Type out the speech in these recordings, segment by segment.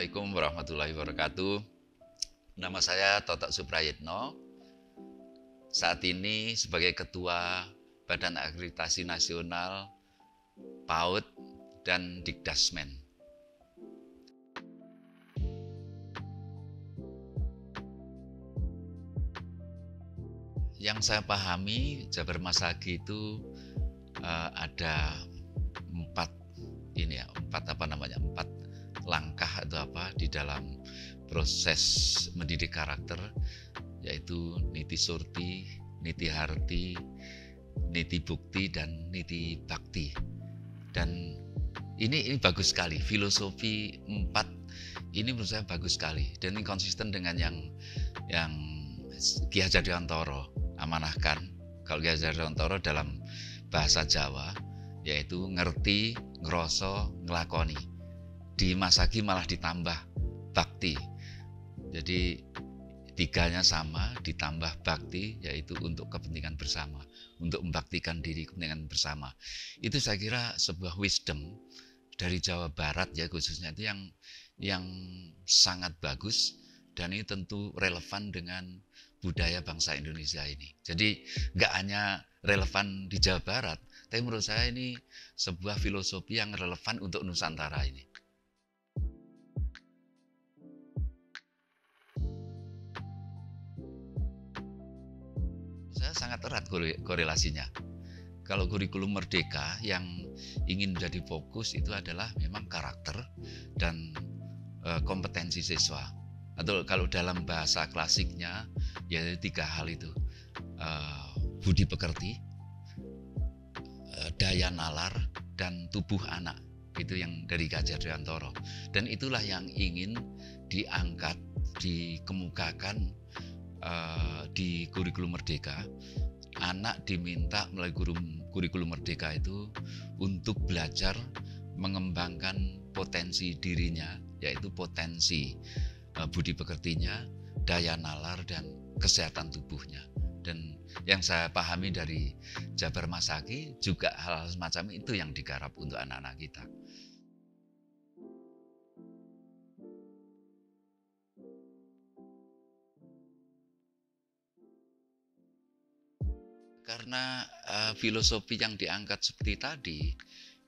Assalamualaikum warahmatullahi wabarakatuh. Nama saya Totok Suprayitno. Saat ini sebagai Ketua Badan Akreditasi Nasional PAUD dan Dikdasmen. Yang saya pahami, Jabar Masagi itu ada empat langkah atau di dalam proses mendidik karakter, yaitu niti surti, niti harti, niti bukti, dan niti bakti. Dan ini bagus sekali, filosofi 4 ini menurut saya bagus sekali, dan ini konsisten dengan yang Ki Hajar Dewantara amanahkan. Kalau Ki Hajar Dewantara dalam bahasa Jawa yaitu ngerti, ngeroso, ngelakoni. Di Masagi malah ditambah bakti. Jadi tiganya sama ditambah bakti, yaitu untuk kepentingan bersama, untuk membaktikan diri kepentingan bersama. Itu saya kira sebuah wisdom dari Jawa Barat ya, khususnya itu yang sangat bagus, dan ini tentu relevan dengan budaya bangsa Indonesia ini. Jadi nggak hanya relevan di Jawa Barat, tapi menurut saya ini sebuah filosofi yang relevan untuk Nusantara ini. Saya sangat erat korelasinya. Kalau kurikulum merdeka yang ingin menjadi fokus itu adalah memang karakter dan kompetensi siswa. Atau kalau dalam bahasa klasiknya ya 3 hal itu, budi pekerti, daya nalar, dan tubuh anak. Itu yang dari Ki Hajar Dewantara. Dan itulah yang ingin diangkat, dikemukakan di kurikulum merdeka. Anak diminta melalui kurikulum merdeka itu untuk belajar mengembangkan potensi dirinya, yaitu potensi budi pekertinya, daya nalar, dan kesehatan tubuhnya. Dan yang saya pahami dari Jabar Masagi juga hal-hal semacam itu yang digarap untuk anak-anak kita. Karena filosofi yang diangkat seperti tadi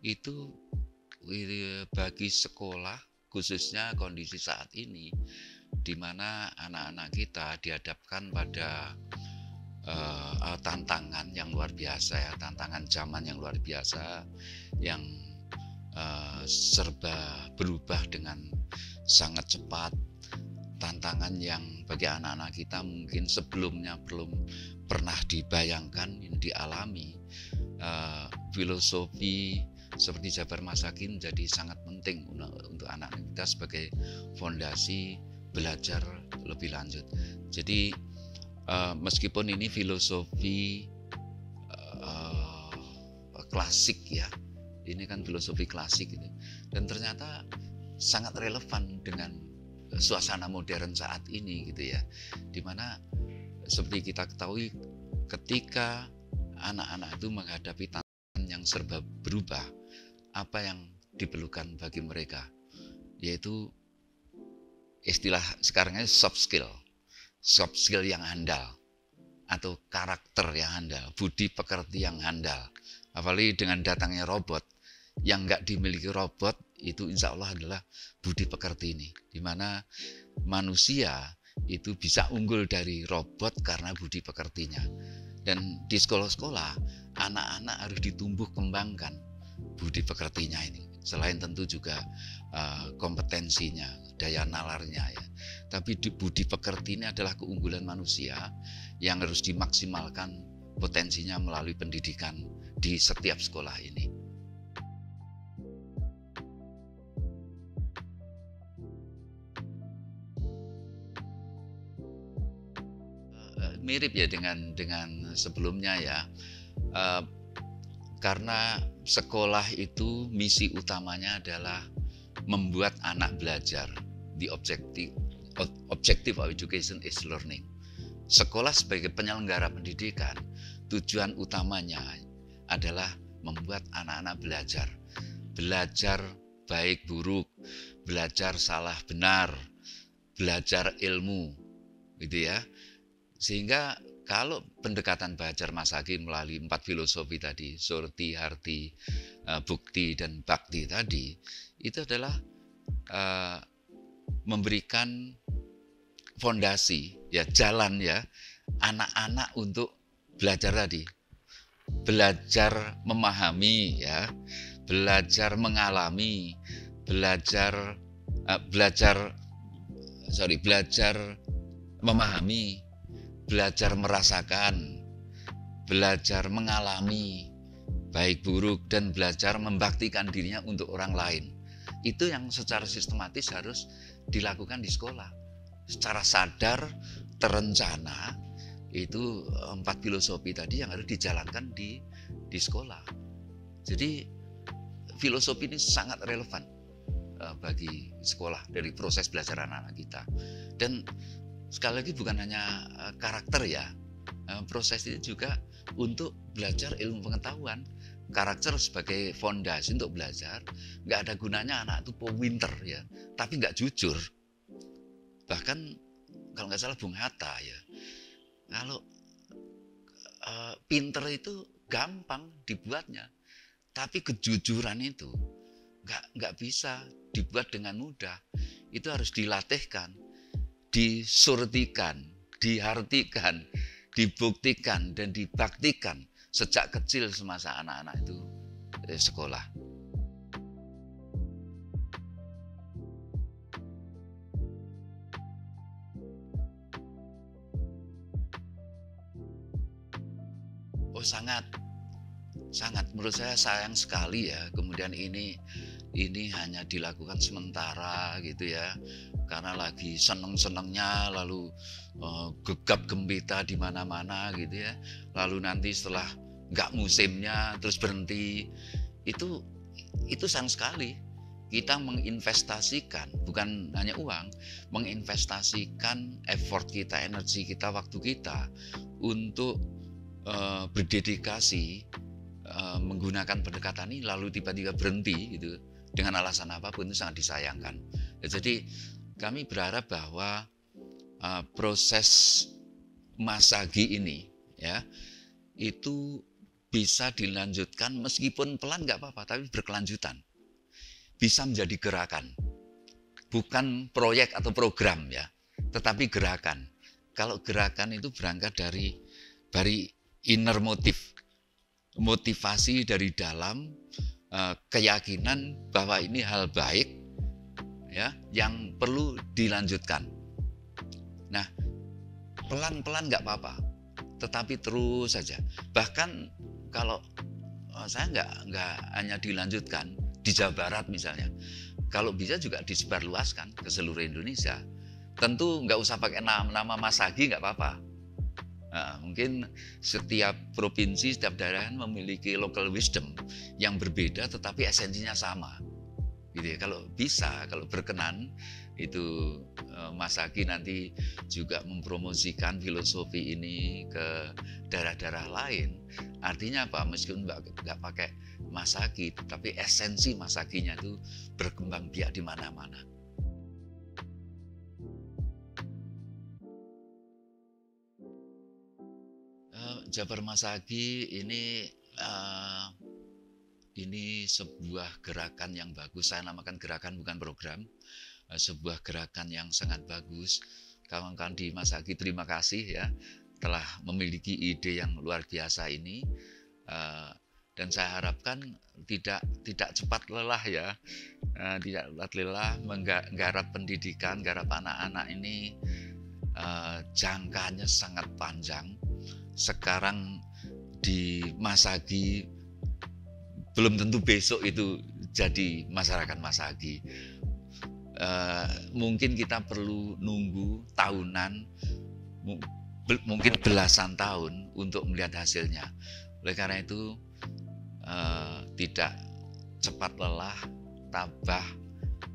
itu bagi sekolah, khususnya kondisi saat ini di mana anak-anak kita dihadapkan pada tantangan yang luar biasa ya, tantangan zaman yang luar biasa yang serba berubah dengan sangat cepat. Tantangan yang bagi anak-anak kita mungkin sebelumnya belum pernah dibayangkan, dialami. Filosofi seperti Jabar Masagi menjadi sangat penting untuk anak-anak kita sebagai fondasi belajar lebih lanjut. Jadi meskipun ini filosofi klasik ya, ini kan filosofi klasik gitu, dan ternyata sangat relevan dengan suasana modern saat ini gitu ya, dimana seperti kita ketahui ketika anak-anak itu menghadapi tantangan yang serba berubah, apa yang diperlukan bagi mereka yaitu istilah sekarangnya soft skill yang handal, atau karakter yang handal, budi pekerti yang handal. Apalagi dengan datangnya robot, yang nggak dimiliki robot itu insya Allah adalah budi pekerti ini, dimana manusia itu bisa unggul dari robot karena budi pekertinya. Dan di sekolah-sekolah anak-anak harus ditumbuh kembangkan budi pekertinya ini, selain tentu juga kompetensinya, daya nalarnya ya. Tapi budi pekerti ini adalah keunggulan manusia yang harus dimaksimalkan potensinya melalui pendidikan di setiap sekolah ini. Mirip ya dengan sebelumnya ya, karena sekolah itu misi utamanya adalah membuat anak belajar. The objective of education is learning. Sekolah sebagai penyelenggara pendidikan, tujuan utamanya adalah membuat anak-anak belajar baik buruk, belajar salah benar, belajar ilmu, gitu ya. Sehingga kalau pendekatan Bhajar Masagi melalui 4 filosofi tadi, Surti, Harti, Bukti, dan Bhakti tadi, itu adalah memberikan fondasi, ya, jalan ya, anak-anak untuk belajar tadi. Belajar memahami, ya, belajar mengalami, belajar memahami, belajar merasakan, belajar mengalami baik buruk, dan belajar membaktikan dirinya untuk orang lain. Itu yang secara sistematis harus dilakukan di sekolah. Secara sadar, terencana, itu 4 filosofi tadi yang harus dijalankan di sekolah. Jadi filosofi ini sangat relevan bagi sekolah dari proses belajar anak-anak kita. Dan sekali lagi bukan hanya karakter ya, proses ini juga untuk belajar ilmu pengetahuan. Karakter sebagai fondasi untuk belajar. Nggak ada gunanya anak itu pinter ya, tapi nggak jujur. Bahkan kalau nggak salah Bung Hatta ya, kalau pinter itu gampang dibuatnya, tapi kejujuran itu nggak bisa dibuat dengan mudah. Itu harus dilatihkan, disurtikan, dihartikan, dibuktikan, dan dibaktikan sejak kecil semasa anak-anak itu sekolah. Oh, sangat menurut saya sayang sekali ya. Kemudian ini hanya dilakukan sementara gitu ya, karena lagi seneng-senengnya, lalu gegap gempita di mana-mana gitu ya. Lalu nanti setelah nggak musimnya terus berhenti. Itu sayang sekali. Kita menginvestasikan, bukan hanya uang, menginvestasikan effort kita, energi kita, waktu kita untuk berdedikasi menggunakan pendekatan ini, lalu tiba-tiba berhenti gitu dengan alasan apapun, itu sangat disayangkan. Jadi kami berharap bahwa proses Masagi ini ya, itu bisa dilanjutkan meskipun pelan nggak apa-apa, tapi berkelanjutan, bisa menjadi gerakan, bukan proyek atau program ya, tetapi gerakan. Kalau gerakan itu berangkat dari inner motivasi dari dalam, keyakinan bahwa ini hal baik ya, yang perlu dilanjutkan. Nah, pelan-pelan nggak apa-apa, tetapi terus saja. Bahkan kalau saya nggak hanya dilanjutkan di Jawa Barat misalnya, kalau bisa juga disebarluaskan ke seluruh Indonesia. Tentu nggak usah pakai nama Masagi, nggak apa-apa. Nah, mungkin setiap provinsi, setiap daerah memiliki local wisdom yang berbeda, tetapi esensinya sama. Gitu ya. Kalau bisa, kalau berkenan, itu Masagi nanti juga mempromosikan filosofi ini ke daerah-daerah lain. Artinya apa? Meskipun nggak pakai Masagi, tapi esensi Masaginya itu berkembang biak di mana-mana. Jabar Masagi ini sebuah gerakan yang bagus. Saya namakan gerakan, bukan program. Sebuah gerakan yang sangat bagus. Kawan-kawan di Masagi, terima kasih ya telah memiliki ide yang luar biasa ini. Dan saya harapkan tidak cepat lelah ya, tidak cepat lelah menggarap pendidikan, garap anak-anak ini. Jangkanya sangat panjang. Sekarang di Masagi belum tentu besok itu jadi masyarakat Masagi. Mungkin kita perlu nunggu tahunan, mungkin belasan tahun untuk melihat hasilnya. Oleh karena itu tidak cepat lelah, tabah,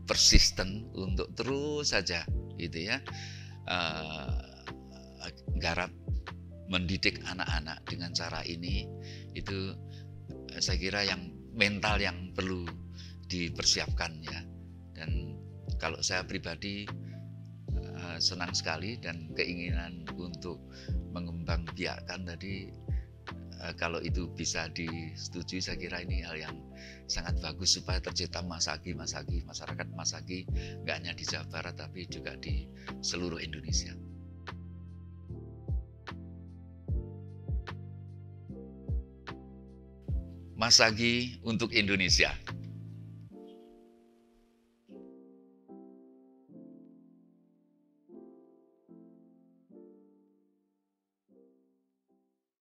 persisten untuk terus saja gitu ya, garap mendidik anak-anak dengan cara ini. Itu saya kira yang mental yang perlu dipersiapkan ya. Dan Kalau saya pribadi senang sekali dan keinginan untuk mengembangbiakkan tadi, kalau itu bisa disetujui, saya kira ini hal yang sangat bagus supaya tercipta Masagi, masyarakat Masagi nggak hanya di Jawa Barat tapi juga di seluruh Indonesia. Masagi untuk Indonesia.